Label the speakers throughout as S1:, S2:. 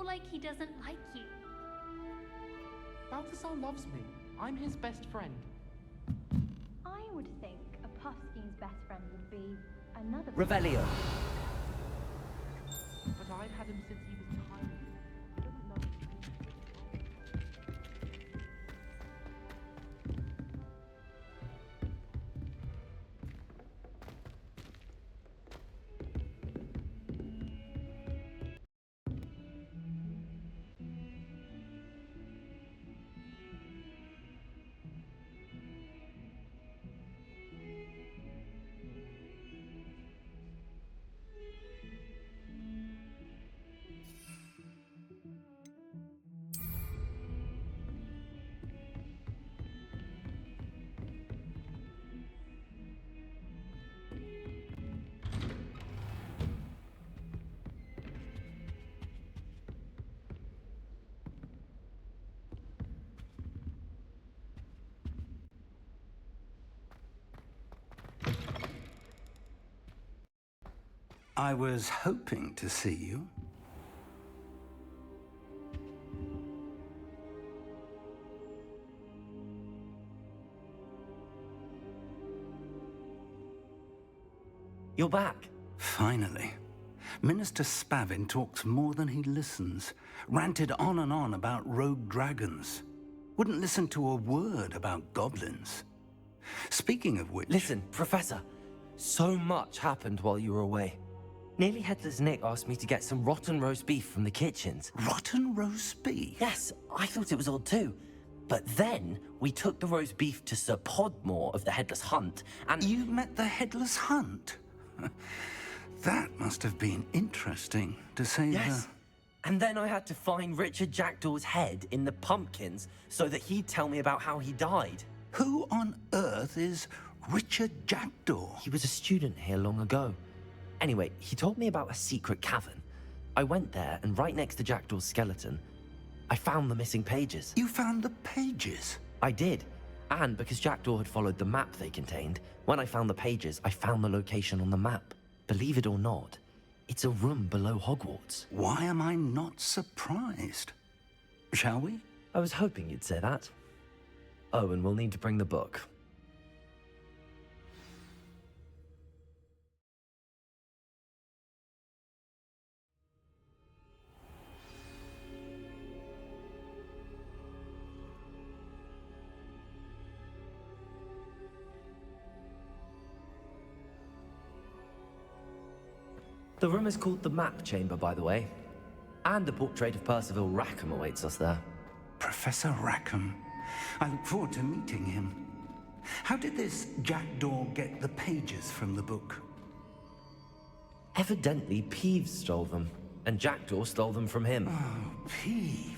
S1: Like he doesn't like you.
S2: Balthazar loves me. I'm his best friend.
S3: I would think a Puffskein's best friend would be another...
S4: Revelio.
S2: But I've had him since he was tiny. I don't know.
S5: I was hoping to see you.
S4: You're back.
S5: Finally. Minister Spavin talks more than he listens. Ranted on and on about rogue dragons. Wouldn't listen to a word about goblins. Speaking of which...
S4: Listen, Professor. So much happened while you were away. Nearly Headless Nick asked me to get some rotten roast beef from the kitchens.
S5: Rotten roast beef?
S4: Yes, I thought it was odd too. But then we took the roast beef to Sir Podmore of the Headless Hunt, and...
S5: You met the Headless Hunt? That must have been interesting, to say
S4: Yes. And then I had to find Richard Jackdaw's head in the pumpkins so that he'd tell me about how he died.
S5: Who on earth is Richard Jackdaw?
S4: He was a student here long ago. Anyway, he told me about a secret cavern. I went there, and right next to Jackdaw's skeleton, I found the missing pages.
S5: You found the pages?
S4: I did. And because Jackdaw had followed the map they contained, when I found the pages, I found the location on the map. Believe it or not, it's a room below Hogwarts.
S5: Why am I not surprised? Shall we?
S4: I was hoping you'd say that. Oh, and we'll need to bring the book. The room is called the Map Chamber, by the way. And a portrait of Percival Rackham awaits us there.
S5: Professor Rackham. I look forward to meeting him. How did this Jackdaw get the pages from the book?
S4: Evidently, Peeves stole them, and Jackdaw stole them from him.
S5: Oh, Peeves.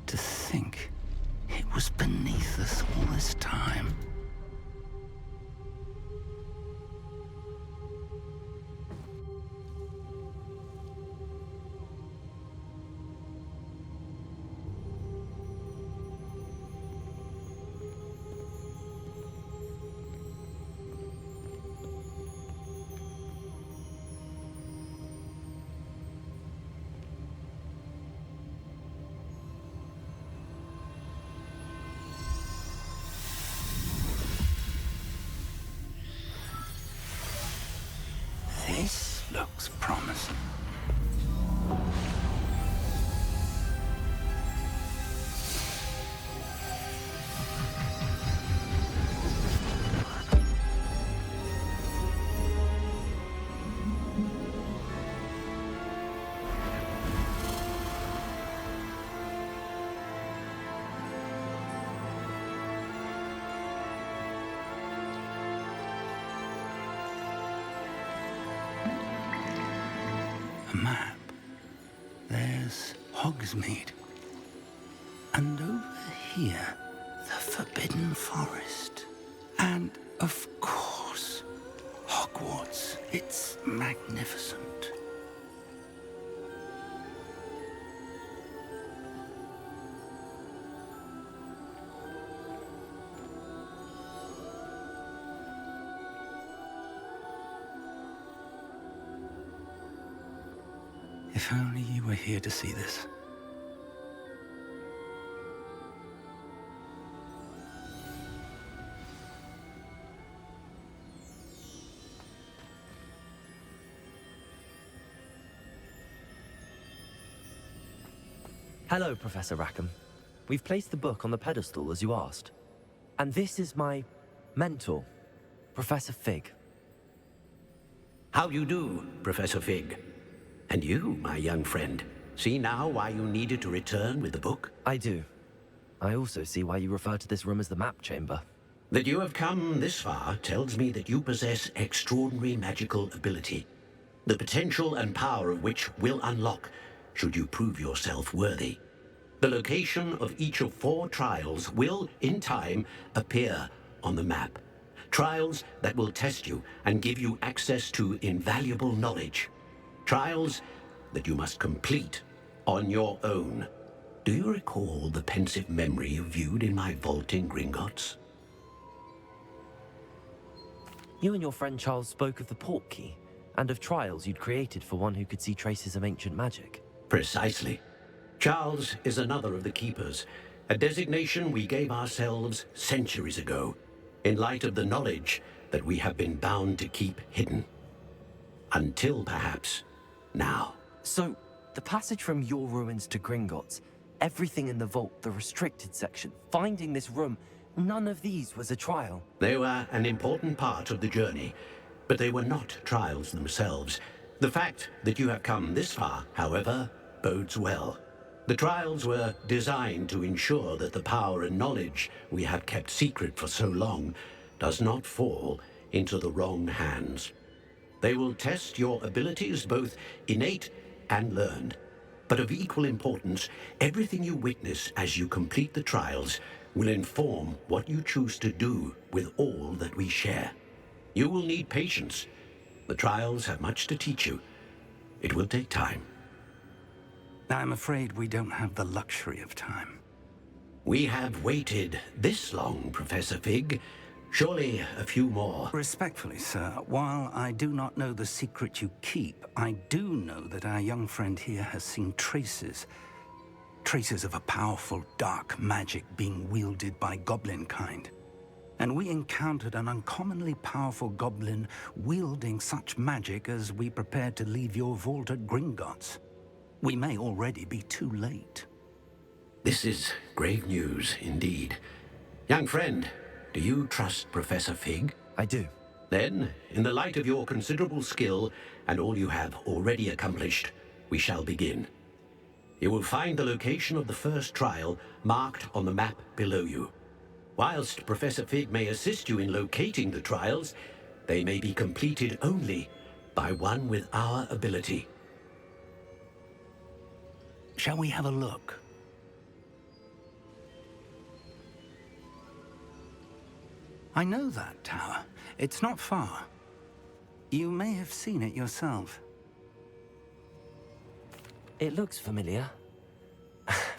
S5: To think it was beneath us all this time. This looks promising. A map. There's Hogsmeade. And over here, the Forbidden Forest. And, of course, Hogwarts. It's magnificent. If only you were here to see this.
S4: Hello, Professor Rackham. We've placed the book on the pedestal as you asked. And this is my mentor, Professor Fig.
S6: How you do, Professor Fig? And you, my young friend, see now why you needed to return with the book?
S4: I do. I also see why you refer to this room as the map chamber.
S6: That you have come this far tells me that you possess extraordinary magical ability, the potential and power of which will unlock should you prove yourself worthy. The location of each of 4 trials will, in time, appear on the map. Trials that will test you and give you access to invaluable knowledge. Trials that you must complete on your own. Do you recall the pensive memory you viewed in my vault in Gringotts?
S4: You and your friend Charles spoke of the port key, and of trials you'd created for one who could see traces of ancient magic.
S6: Precisely. Charles is another of the Keepers, a designation we gave ourselves centuries ago, in light of the knowledge that we have been bound to keep hidden. Until perhaps now.
S4: So, the passage from your ruins to Gringotts, everything in the vault, the restricted section, finding this room, none of these was a trial.
S6: They were an important part of the journey, but they were not trials themselves. The fact that you have come this far, however, bodes well. The trials were designed to ensure that the power and knowledge we have kept secret for so long does not fall into the wrong hands. They will test your abilities, both innate and learned. But of equal importance, everything you witness as you complete the trials will inform what you choose to do with all that we share. You will need patience. The trials have much to teach you. It will take time.
S5: I'm afraid we don't have the luxury of time.
S6: We have waited this long, Professor Fig. Surely a few more.
S5: Respectfully, sir, while I do not know the secret you keep, I do know that our young friend here has seen traces of a powerful dark magic being wielded by goblin kind. And we encountered an uncommonly powerful goblin wielding such magic as we prepared to leave your vault at Gringotts. We may already be too late.
S6: This is grave news indeed. Young friend, do you trust Professor Fig?
S4: I do.
S6: Then, in the light of your considerable skill and all you have already accomplished, we shall begin. You will find the location of the first trial marked on the map below you. Whilst Professor Fig may assist you in locating the trials, they may be completed only by one with our ability.
S5: Shall we have a look? I know that tower. It's not far. You may have seen it yourself.
S4: It looks familiar.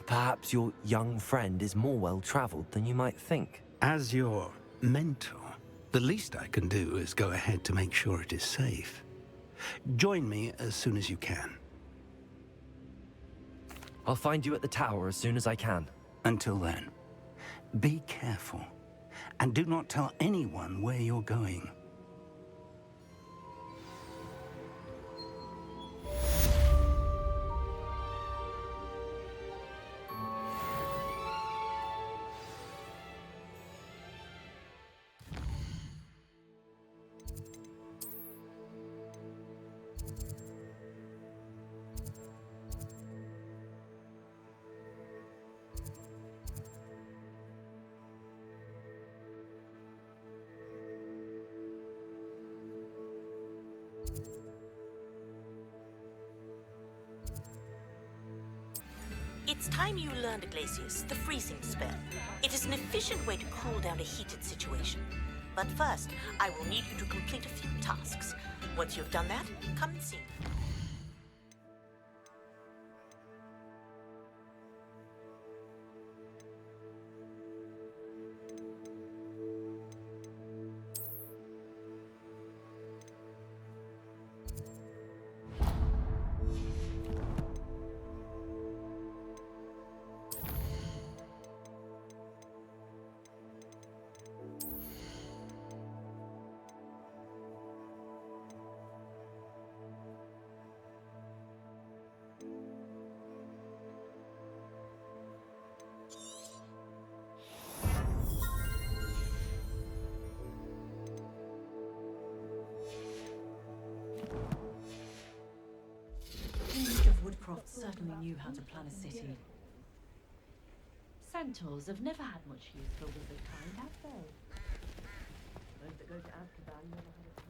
S4: Perhaps your young friend is more well-traveled than you might think.
S5: As your mentor, the least I can do is go ahead to make sure it is safe. Join me as soon as you can.
S4: I'll find you at the tower as soon as I can.
S5: Until then, be careful, and do not tell anyone where you're going.
S7: It's time you learned, Glacius, the freezing spell. It is an efficient way to cool down a heated situation. But first, I will need you to complete a few tasks. Once you've done that, come and see me.
S8: Woodcroft certainly knew how to plan a city. Centaurs have never had much use for wizard kind, have they? Those that go to Azkaban never had a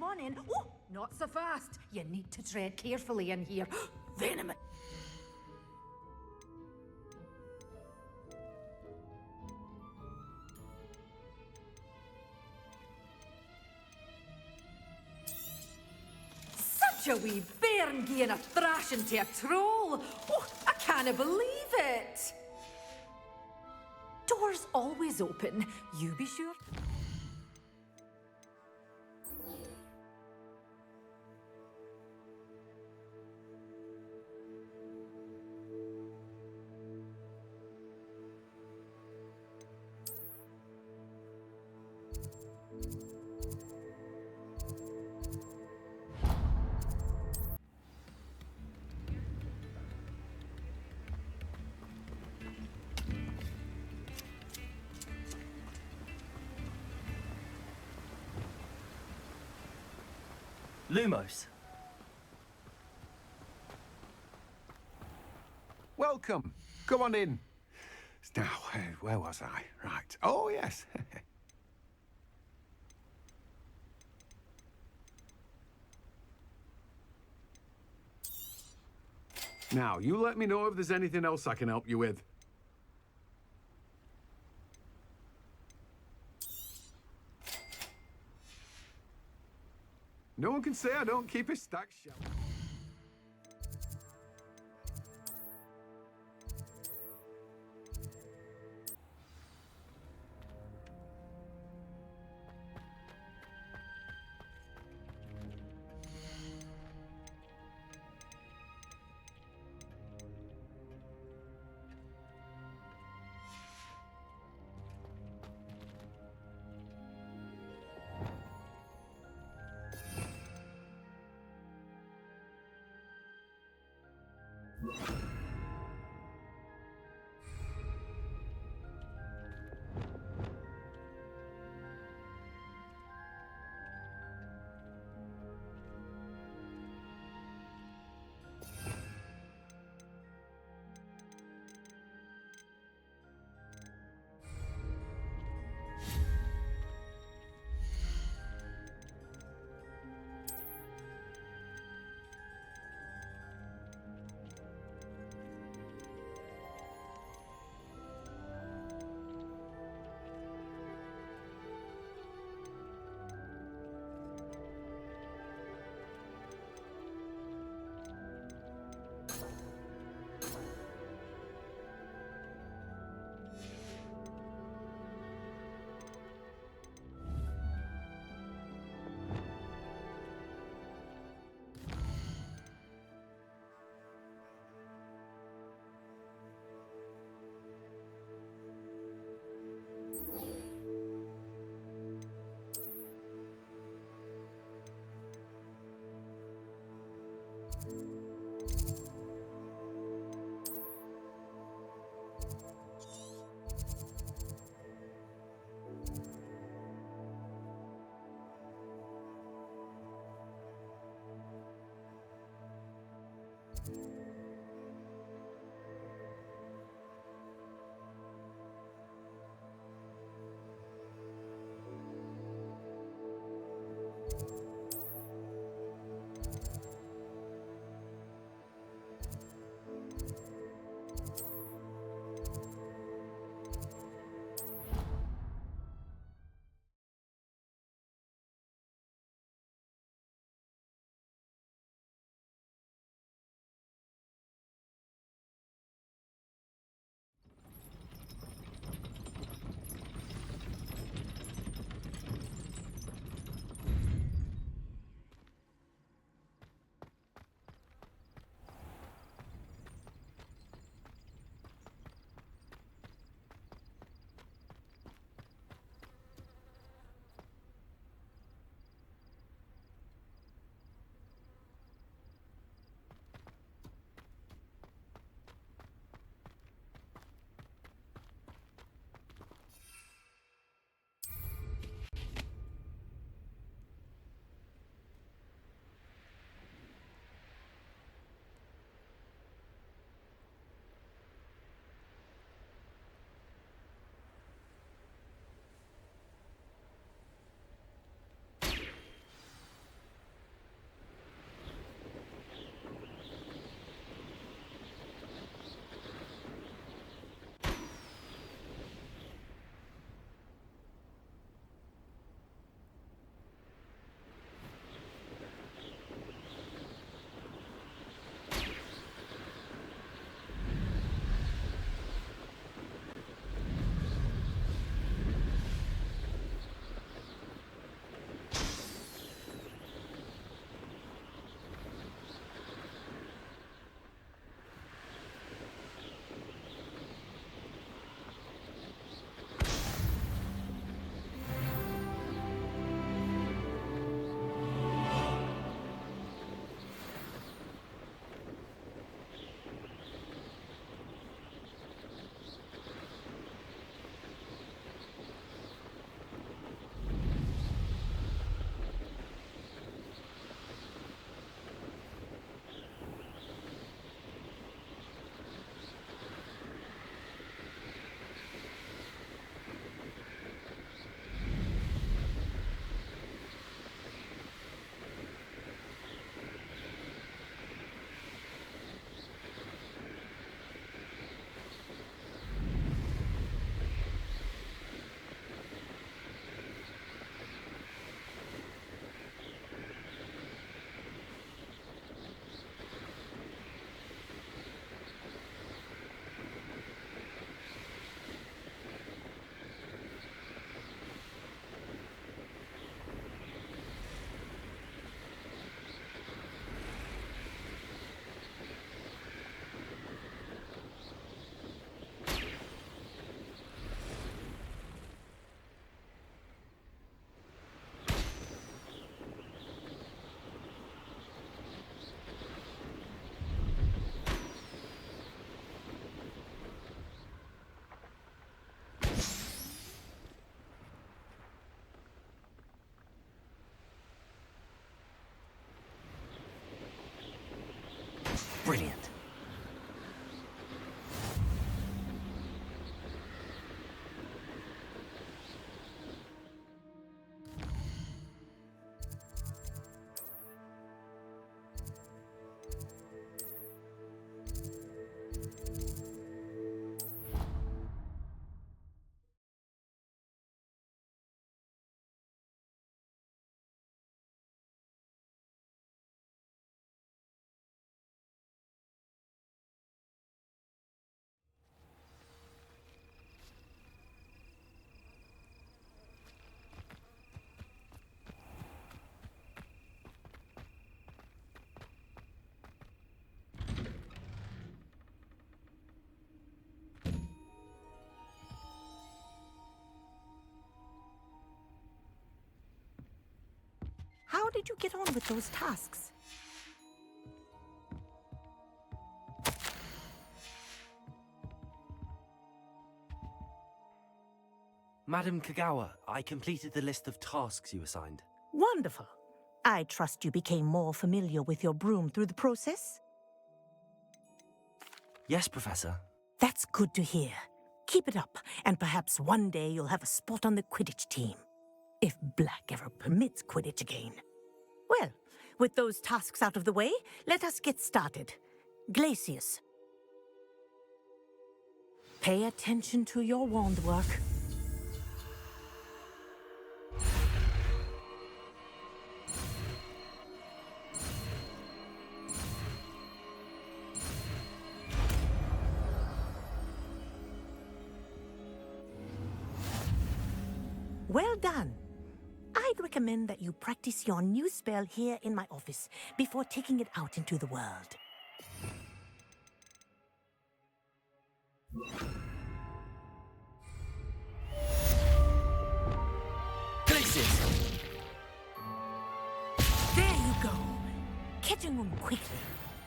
S9: Come on in. Oh, not so fast. You need to tread carefully in here. Venom. Such a wee bairn gieing a thrashing to a troll. Oh, I can't believe it. Doors always open. You be sure.
S10: Lumos.
S11: Welcome. Come on in. Now, where was I? Right. Oh, yes. Now, you let me know if there's anything else I can help you with. No one can say I don't keep a stack shelf.
S4: Brilliant.
S7: How did you get on with those tasks?
S4: Madam Kagawa, I completed the list of tasks you assigned.
S7: Wonderful. I trust you became more familiar with your broom through the process?
S4: Yes, Professor.
S7: That's good to hear. Keep it up, and perhaps one day you'll have a spot on the Quidditch team. If Black ever permits Quidditch again. Well, with those tasks out of the way, let us get started. Glacius. Pay attention to your wand work. Well done. I'd recommend that you practice your new spell here in my office before taking it out into the world.
S4: Glacius!
S7: There you go. Catching them quickly.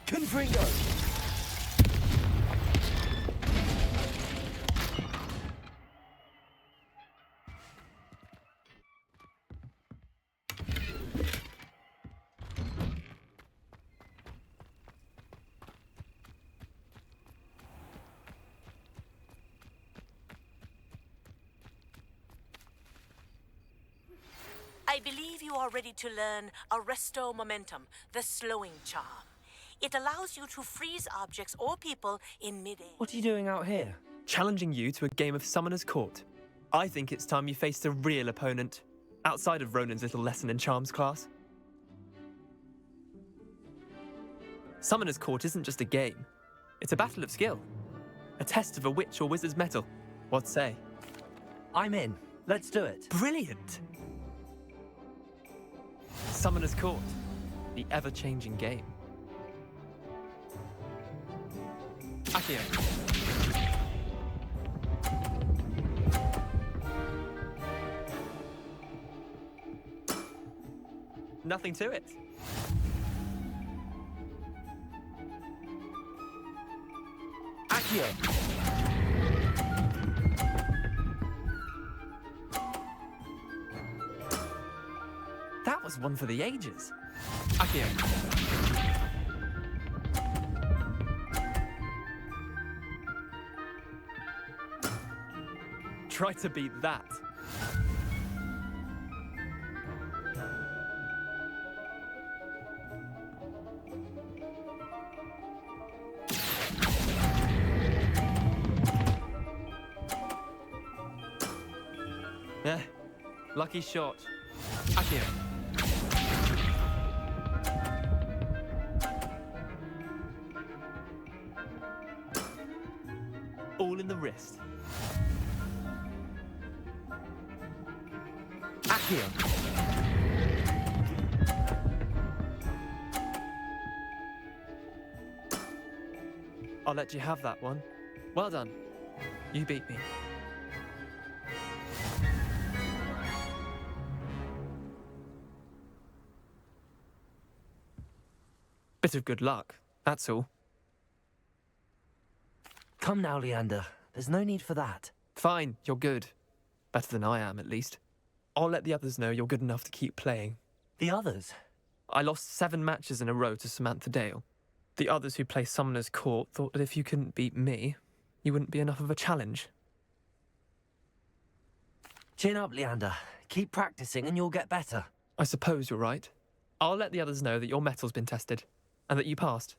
S4: Confringo!
S7: I believe you are ready to learn Arresto Momentum, the slowing charm. It allows you to freeze objects or people in mid-air.
S4: What are you doing out here?
S10: Challenging you to a game of Summoner's Court. I think it's time you faced a real opponent, outside of Ronan's little lesson in charms class. Summoner's Court isn't just a game. It's a battle of skill. A test of a witch or wizard's mettle. What say?
S4: I'm in. Let's do it.
S10: Brilliant! Summoner's Court, the ever-changing game. Accio. Nothing to it.
S4: Accio!
S10: That was one for the ages. Accio. Try to beat that. Lucky shot. Accio. All in the wrist.
S4: Accio!
S10: I'll let you have that one. Well done. You beat me. Bit of good luck, that's all.
S4: Come now, Leander. There's no need for that.
S10: Fine, you're good. Better than I am, at least. I'll let the others know you're good enough to keep playing.
S4: The others?
S10: I lost 7 matches in a row to Samantha Dale. The others who play Summoner's Court thought that if you couldn't beat me, you wouldn't be enough of a challenge.
S4: Chin up, Leander. Keep practicing and you'll get better.
S10: I suppose you're right. I'll let the others know that your metal's been tested, and that you passed.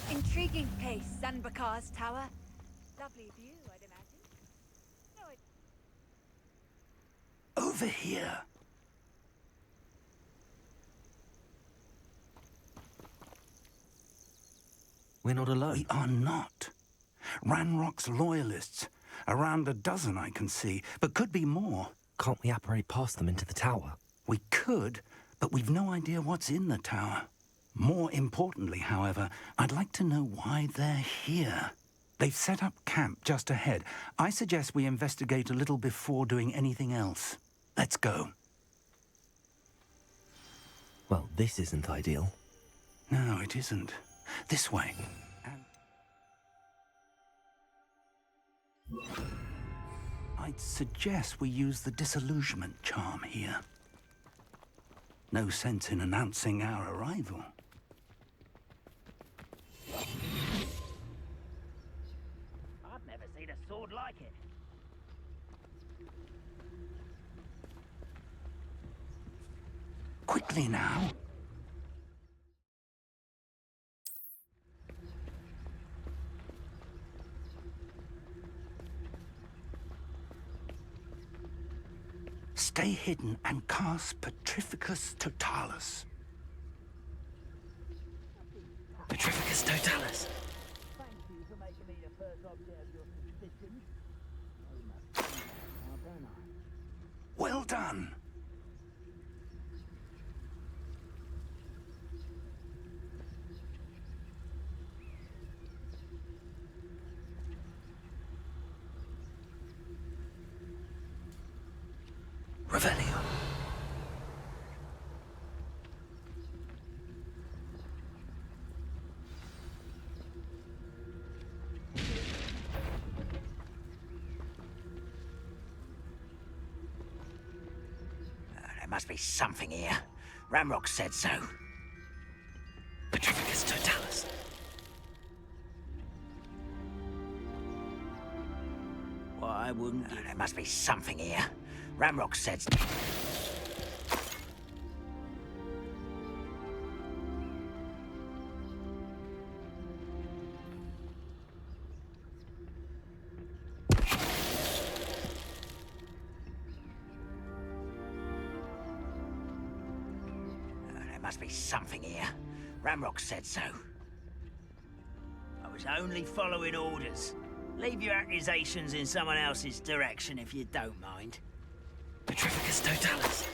S9: Intriguing place, Sanbakar's tower. Lovely view, I'd imagine. No,
S5: Over here.
S4: We're not alone.
S5: We are not. Ranrock's loyalists. Around a dozen I can see, but could be more.
S4: Can't we apparate past them into the tower?
S5: We could, but we've no idea what's in the tower. More importantly, however, I'd like to know why they're here. They've set up camp just ahead. I suggest we investigate a little before doing anything else. Let's go.
S4: Well, this isn't ideal.
S5: No, it isn't. This way. I'd suggest we use the disillusionment charm here. No sense in announcing our arrival.
S12: I've never seen a sword like it.
S5: Quickly now. Stay hidden and cast Petrificus Totalis.
S4: Petrificus Totalis.
S12: Thank you for making me the first object of your suspicions. I must now, don't I?
S5: Well done.
S4: Revelio.
S12: There must be something here. Ramrock said so.
S4: Petrificus Totalis.
S12: Why wouldn't you? There must be something here. Ramrock said so. There must be something here. Ramrock said so. I was only following orders. Leave your accusations in someone else's direction if you don't mind.
S4: Petrificus Totalis.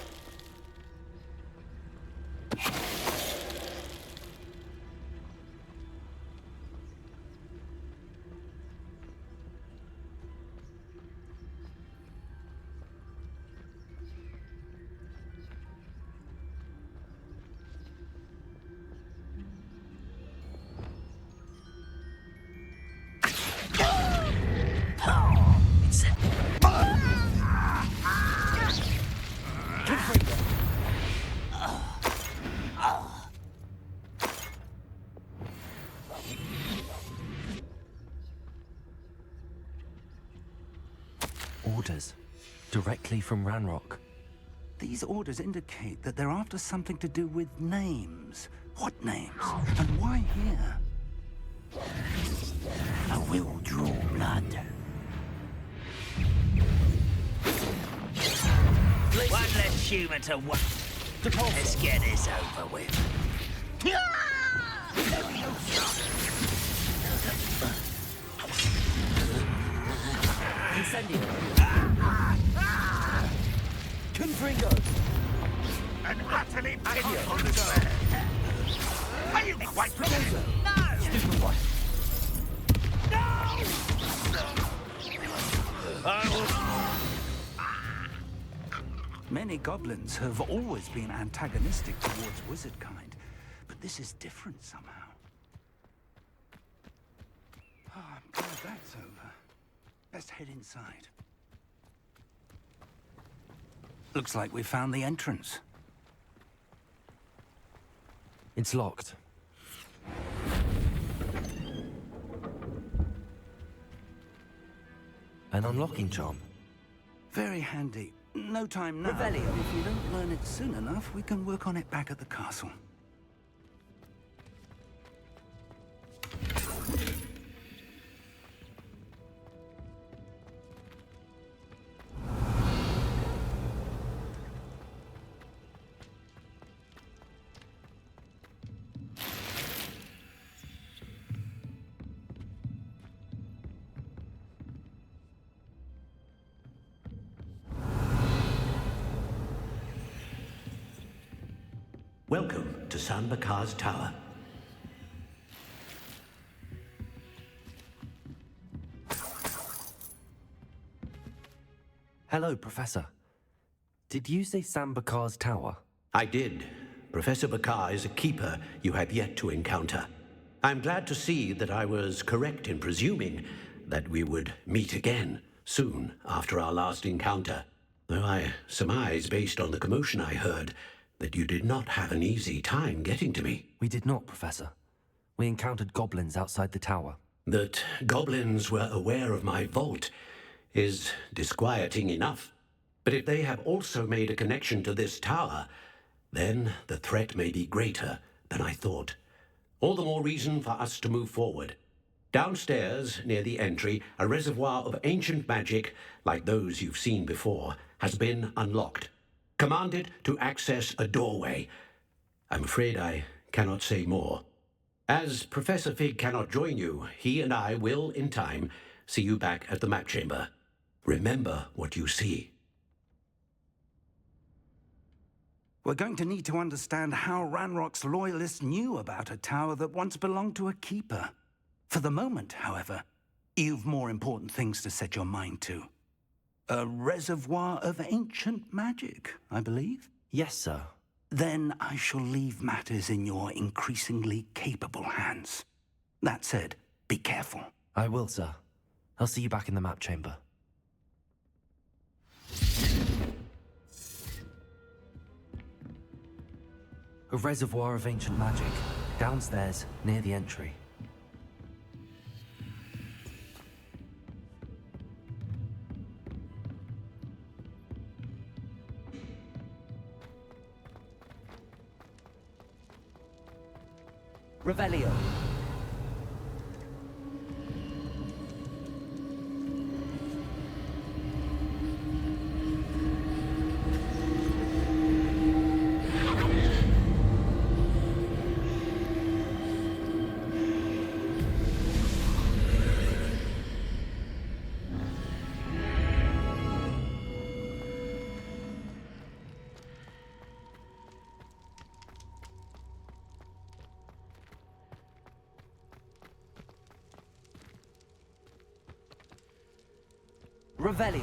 S4: Orders. Directly from Ranrock.
S5: These orders indicate that they're after something to do with names. What names? And why here?
S12: I will draw blood. One less human to one. Let's get this over with.
S4: Incendio. Confringo.
S11: An utterly pitiful despair. Are you quite prepared?
S12: No!
S4: Stupid one.
S5: Many goblins have always been antagonistic towards wizard kind, but this is different somehow. Oh, I'm glad that's over. Let's head inside. Looks like we found the entrance.
S4: It's locked. An unlocking charm.
S5: Very handy. No time now.
S12: Revelio.
S5: If we don't learn it soon enough, we can work on it back at the castle.
S6: Welcome to San Bakar's Tower.
S4: Hello, Professor. Did you say Sam Bakar's tower?
S6: I did. Professor Bakar is a keeper you have yet to encounter. I'm glad to see that I was correct in presuming that we would meet again soon after our last encounter. Though I surmise, based on the commotion I heard, that you did not have an easy time getting to me.
S4: We did not, Professor. We encountered goblins outside the tower.
S6: That goblins were aware of my vault is disquieting enough. But if they have also made a connection to this tower, then the threat may be greater than I thought. All the more reason for us to move forward. Downstairs, near the entry, a reservoir of ancient magic, like those you've seen before, has been unlocked. Commanded to access a doorway. I'm afraid I cannot say more. As Professor Fig cannot join you, he and I will, in time, see you back at the map chamber. Remember what you see.
S5: We're going to need to understand how Ranrock's loyalists knew about a tower that once belonged to a keeper. For the moment, however, you've more important things to set your mind to. A reservoir of ancient magic, I believe?
S4: Yes, sir.
S5: Then I shall leave matters in your increasingly capable hands. That said, be careful.
S4: I will, sir. I'll see you back in the map chamber. A reservoir of ancient magic. Downstairs, near the entry. Revelio. Revelio.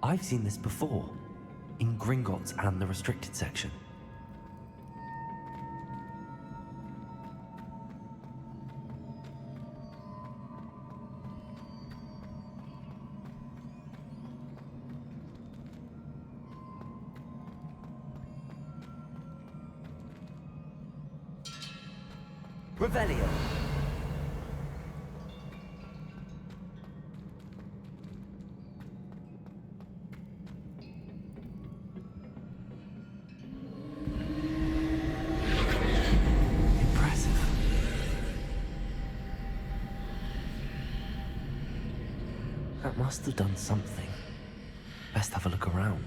S4: I've seen this before, in Gringotts and the restricted section. Revelio. Impressive. That must have done something. Best have a look around.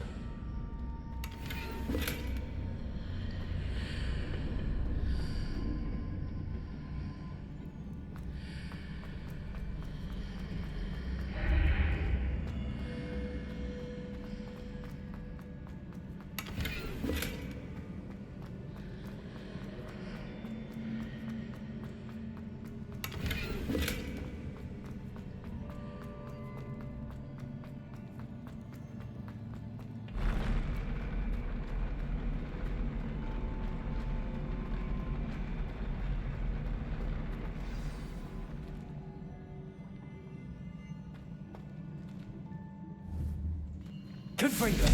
S4: Confringo.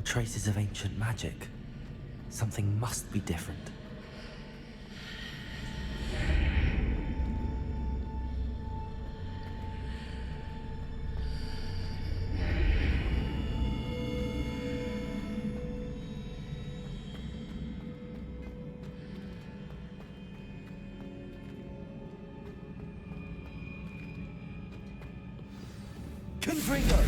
S4: Traces of ancient magic. Something must be different. Confringo!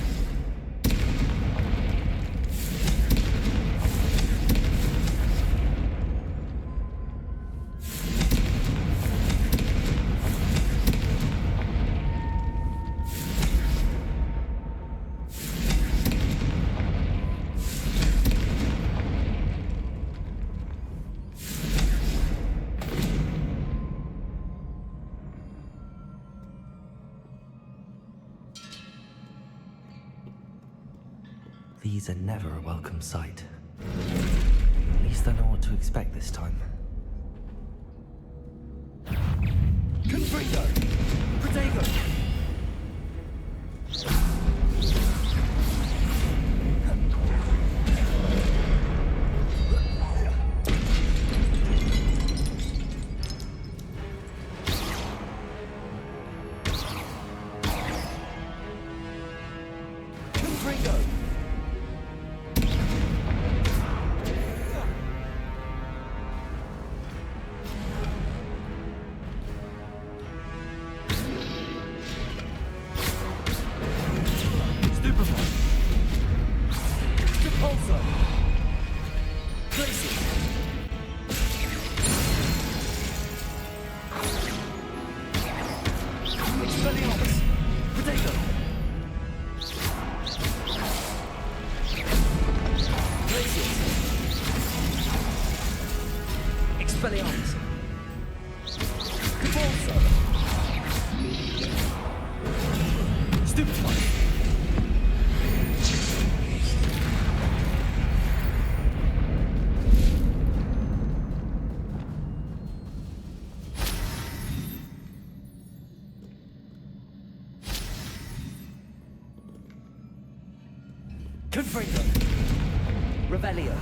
S4: These are never a welcome sight. At least I know what to expect this time.
S12: Confringo! Protego! Confringo! Revelio!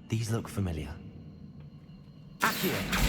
S4: These look familiar.
S12: Accio!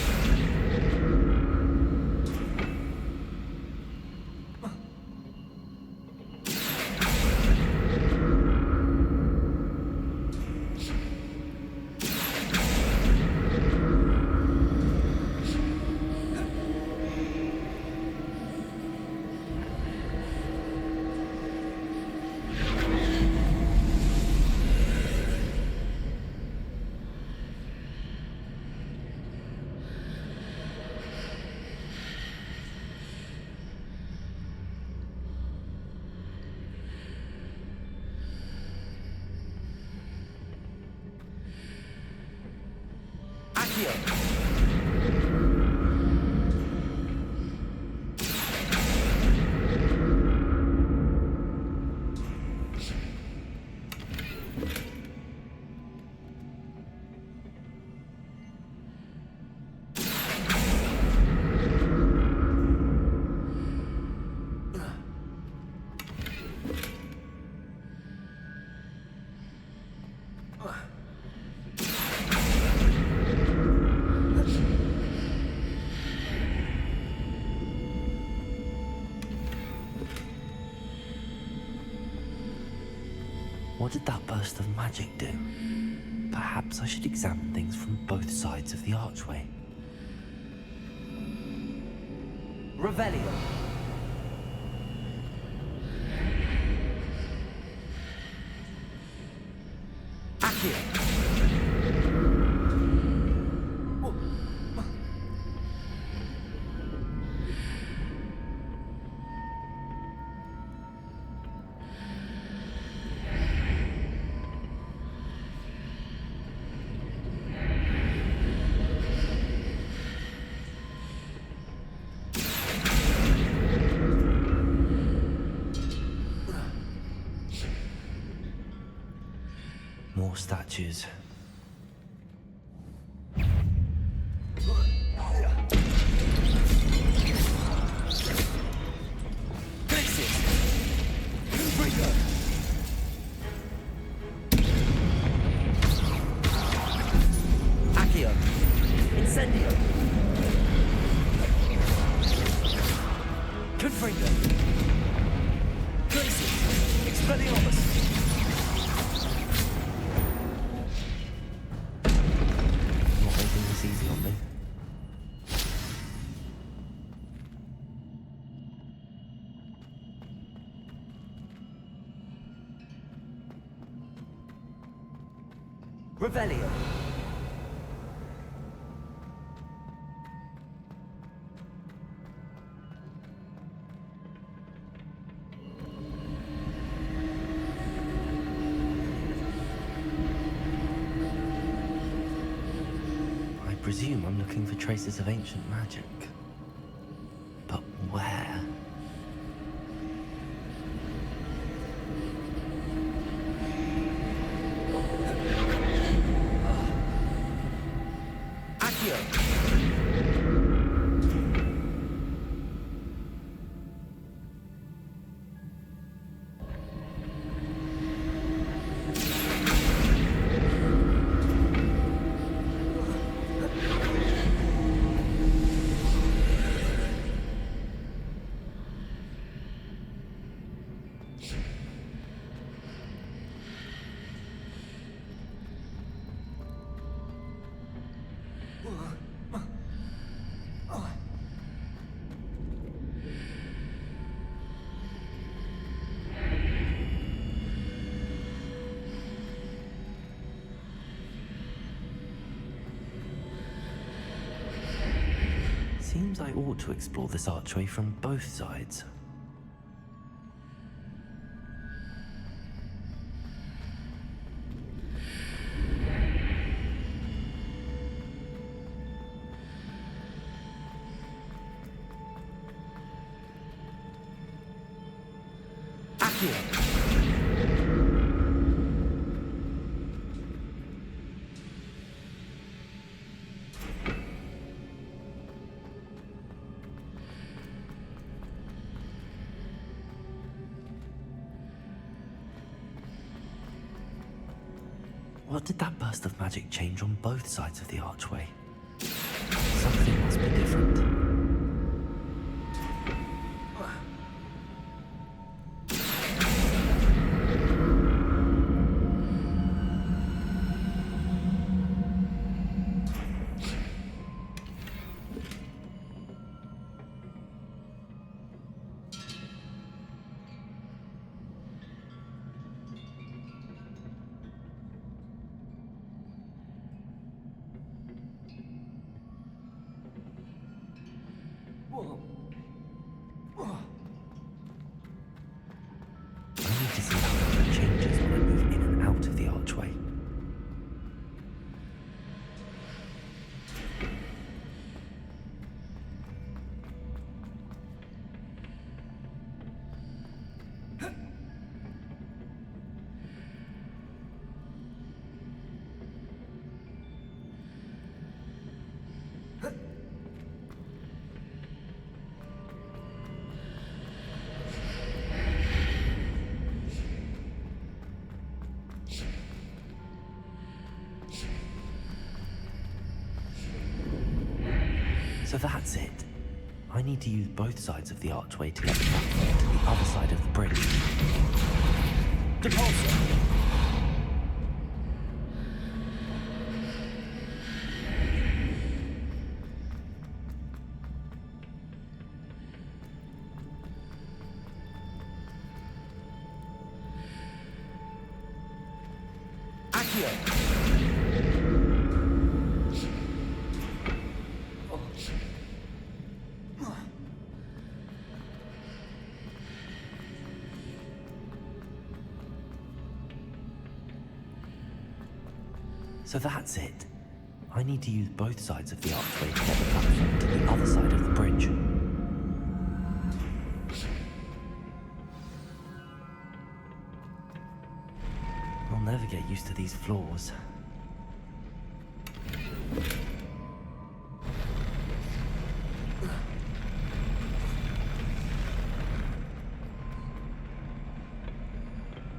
S4: What did that burst of magic do? Perhaps I should examine things from both sides of the archway.
S12: Revelio! Accio!
S4: More statues.
S12: Accio! Incendio! Confringo! Glacius! Expelliarmus!
S4: Easy on me.
S12: Revelio!
S4: I presume presume I'm looking for traces of ancient magic. But where? Seems I ought to explore this archway from both sides. What did that burst of magic change on both sides of the archway? Something must be different. I need to see how it changes when I move in and out of the archway. So that's it. I need to use both sides of the archway to get the platform to the other side of the bridge. Depulsor! So that's it. I need to use both sides of the archway to get the platform to the other side of the bridge. I'll never get used to these floors.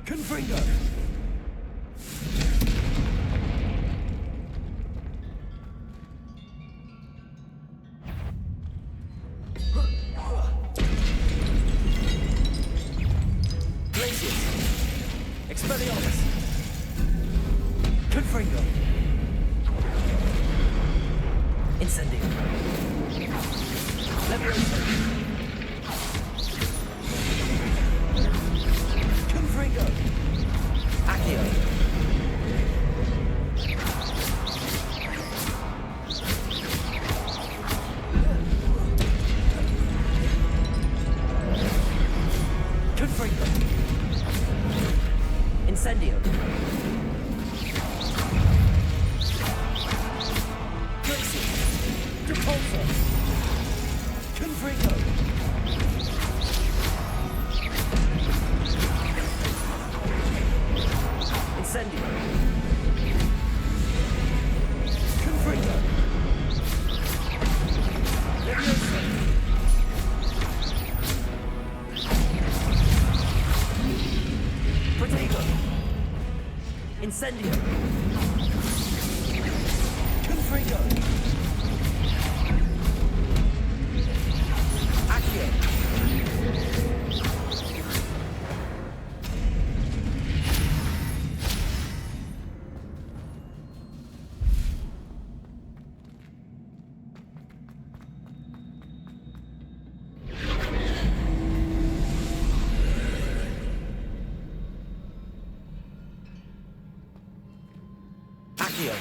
S4: Confringo! Incendio! Repulsor! Confringo! Incendio! Confringo! Leviosa! Protego! Incendio! Confringo! Accio!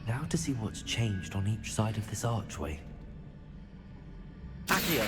S4: Now to see what's changed on each side of this archway. Accio!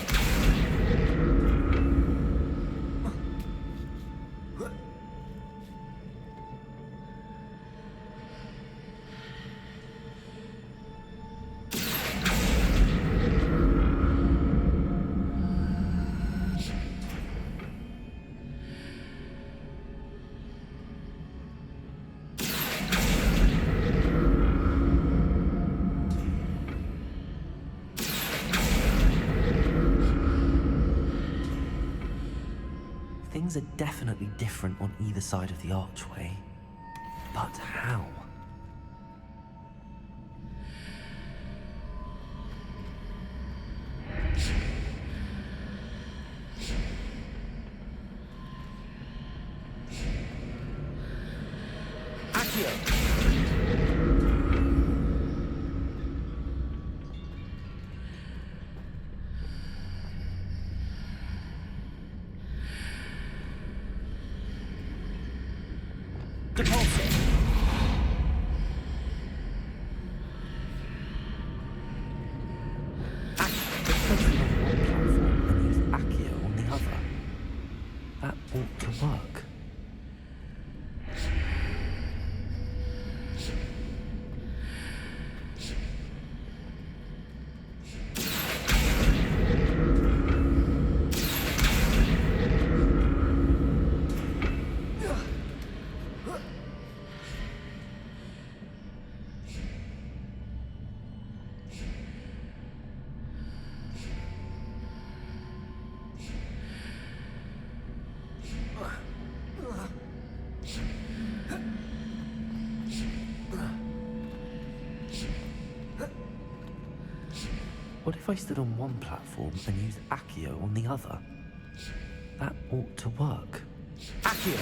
S4: Things are definitely different on either side of the archway. But how? Accio! What if I stood on one platform and used Accio on the other? That ought to work. Accio!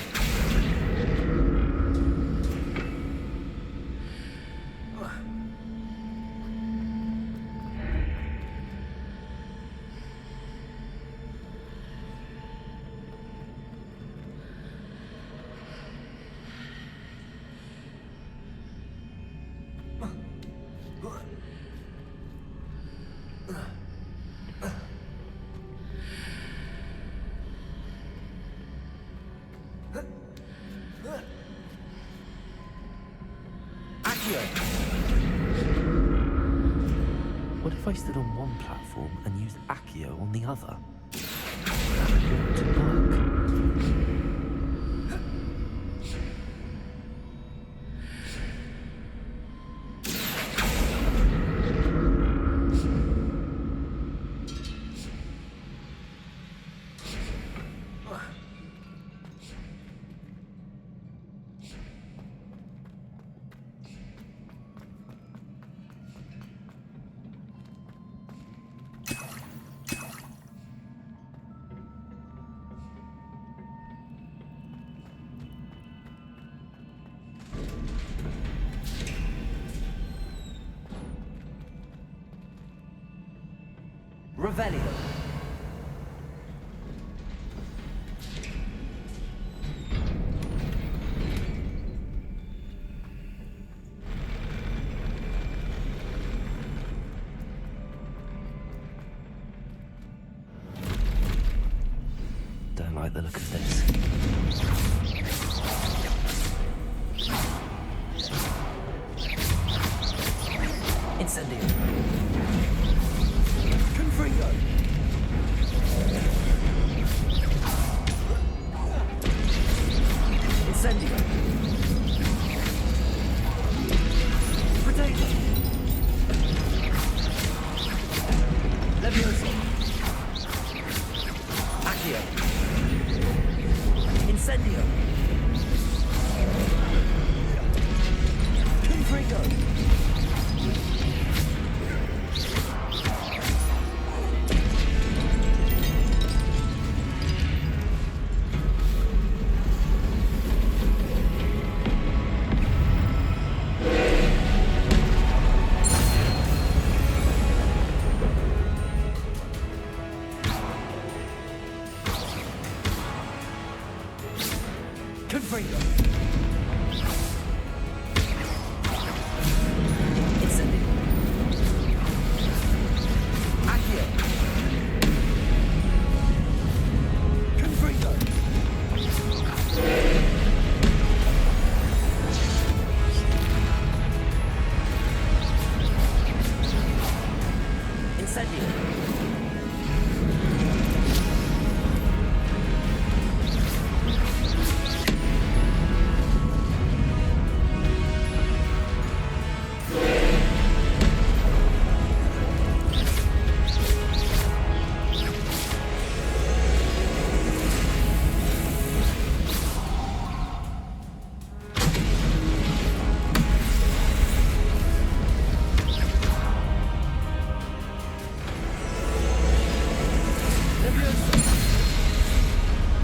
S4: What if I stood on one platform and used Accio on the other? That ought to work.
S13: Revelio.
S4: Don't like the look of this.
S13: Incendio. Confringo. Incendio. Potato. Levioso. Accio. Incendio. Confringo. Confringo. Incendio. Accio. Confringo. Incendio.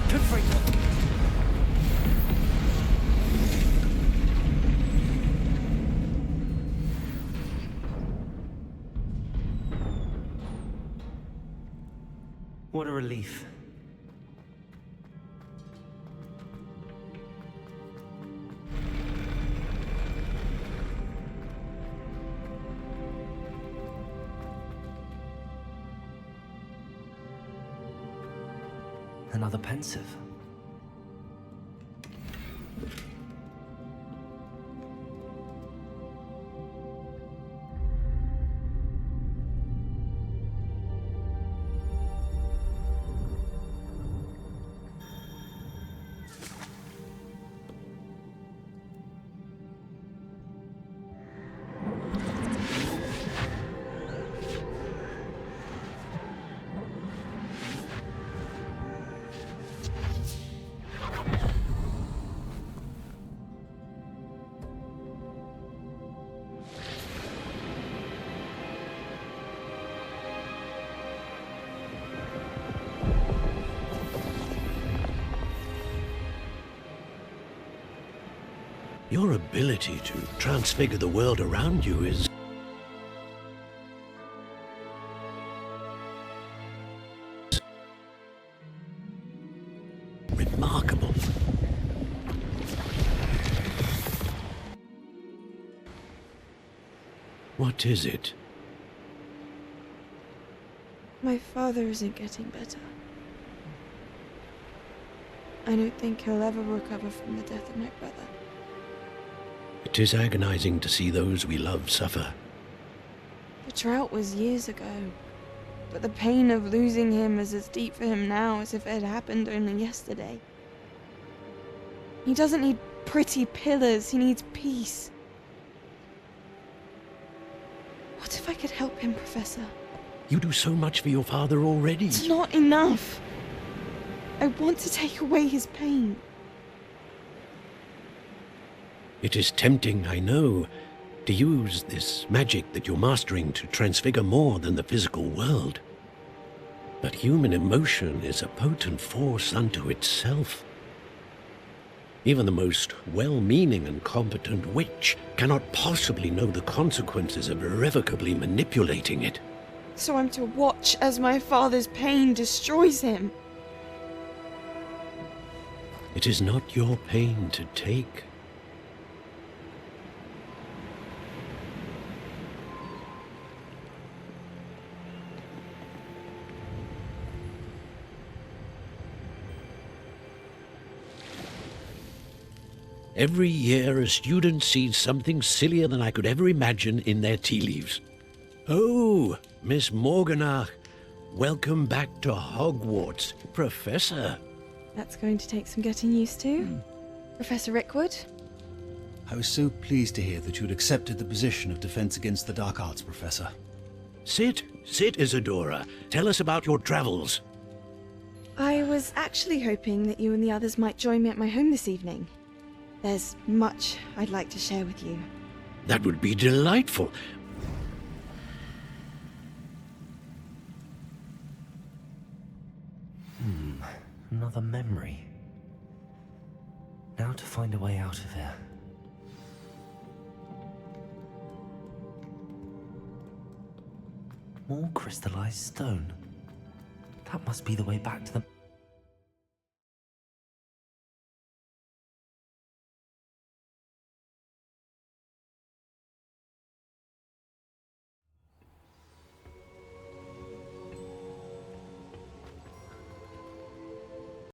S13: Confringo.
S4: What a relief. Another pensive.
S6: Your ability to transfigure the world around you is remarkable. What is it?
S14: My father isn't getting better. I don't think he'll ever recover from the death of my brother.
S6: It is agonizing to see those we love suffer.
S14: The drought was years ago, but the pain of losing him is as deep for him now as if it had happened only yesterday. He doesn't need pretty pillars, he needs peace. What if I could help him, Professor?
S6: You do so much for your father already.
S14: It's not enough. I want to take away his pain.
S6: It is tempting, I know, to use this magic that you're mastering to transfigure more than the physical world. But human emotion is a potent force unto itself. Even the most well-meaning and competent witch cannot possibly know the consequences of irrevocably manipulating it.
S14: So I'm to watch as my father's pain destroys him.
S6: It is not your pain to take. Every year, a student sees something sillier than I could ever imagine in their tea leaves. Oh, Miss Morganach, welcome back to Hogwarts, Professor.
S14: That's going to take some getting used to. Professor Rickwood?
S13: I was so pleased to hear that you had accepted the position of Defense Against the Dark Arts, Professor.
S6: Sit, Isadora. Tell us about your travels.
S14: I was actually hoping that you and the others might join me at my home this evening. There's much I'd like to share with you.
S6: That would be delightful.
S4: Another memory. Now to find a way out of here. More crystallized stone. That must be the way back to the...